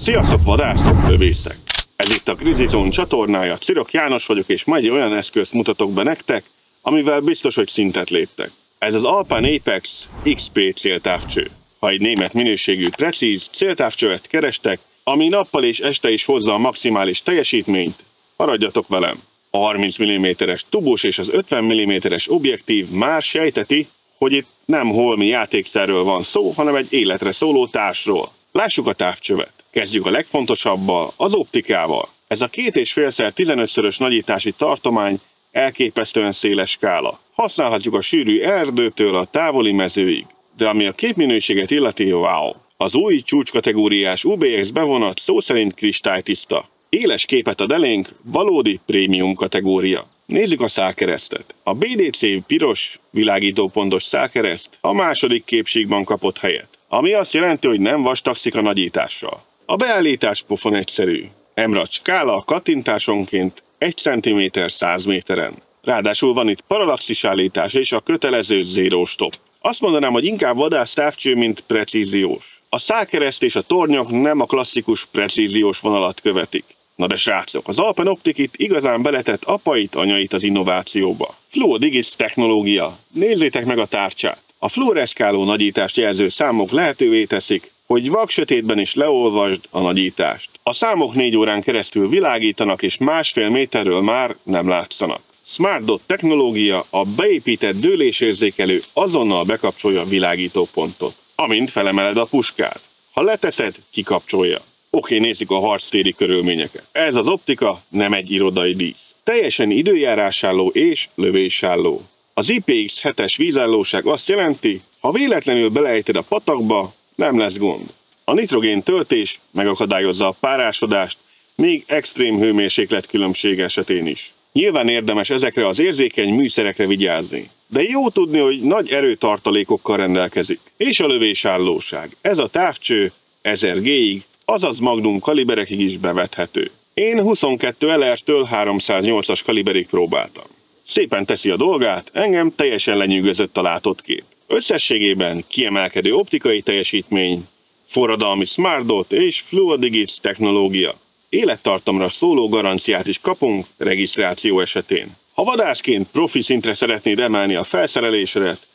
Sziasztok vadászok, lövészek! Ez itt a Grizzly Zone csatornája, Cirok János vagyok, és ma egy olyan eszközt mutatok be nektek, amivel biztos, hogy szintet léptek. Ez az Alpine Apex XP céltávcső. Ha egy német minőségű, precíz céltávcsövet kerestek, ami nappal és este is hozza a maximális teljesítményt, maradjatok velem! A 30 mm-es tubus és az 50 mm-es objektív már sejteti, hogy itt nem holmi játékszerről van szó, hanem egy életre szóló társról. Lássuk a távcsövet. Kezdjük a legfontosabbal, az optikával. Ez a 2,5x15-szörös nagyítási tartomány elképesztően széles skála. Használhatjuk a sűrű erdőtől a távoli mezőig. De ami a képminőséget illeti, wow! Az új csúcskategóriás UBX bevonat szó szerint kristálytiszta. Éles képet ad elénk, valódi prémium kategória. Nézzük a szálkeresztet. A BDC piros, világítópontos szálkereszt a második képségben kapott helyet, ami azt jelenti, hogy nem vastagszik a nagyítással. A beállítás pofon egyszerű. Emerald skála kattintásonként 1 cm 100 méteren. Ráadásul van itt paralaxis állítás és a kötelező zero stop. Azt mondanám, hogy inkább vadász távcső, mint precíziós. A szálkereszt és a tornyok nem a klasszikus precíziós vonalat követik. Na de srácok, az Alpen Optik itt igazán beletett apait, anyait az innovációba. FluoDigits technológia. Nézzétek meg a tárcsát. A fluoreszkáló nagyítást jelző számok lehetővé teszik, hogy vaksötétben is leolvasd a nagyítást. A számok 4 órán keresztül világítanak, és 1,5 méterről már nem látszanak. Smart Dot technológia, a beépített dőlésérzékelő azonnal bekapcsolja a világítópontot, amint felemeled a puskát. Ha leteszed, kikapcsolja. Oké, nézzük a harctéri körülményeket. Ez az optika nem egy irodai dísz. Teljesen időjárásálló és lövésálló. Az IPX7-es vízállóság azt jelenti, ha véletlenül beleejted a patakba, nem lesz gond. A nitrogén töltés megakadályozza a párásodást, még extrém hőmérséklet különbség esetén is. Nyilván érdemes ezekre az érzékeny műszerekre vigyázni. De jó tudni, hogy nagy erőtartalékokkal rendelkezik. És a lövésállóság. Ez a távcső 1000 G-ig, azaz magnum kaliberekig is bevethető. Én 22 LR-től 308-as kaliberig próbáltam. Szépen teszi a dolgát, engem teljesen lenyűgözött a látott kép. Összességében kiemelkedő optikai teljesítmény, forradalmi Smart Dot és FluoDigits technológia. Élettartamra szóló garanciát is kapunk regisztráció esetén. Ha vadászként profi szintre szeretnéd emelni a felszerelésedet,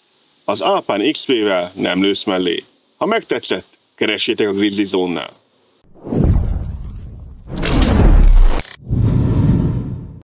az Alpine XP-vel nem lősz mellé. Ha megtetszett, keressétek a Grizzly Zone-nál.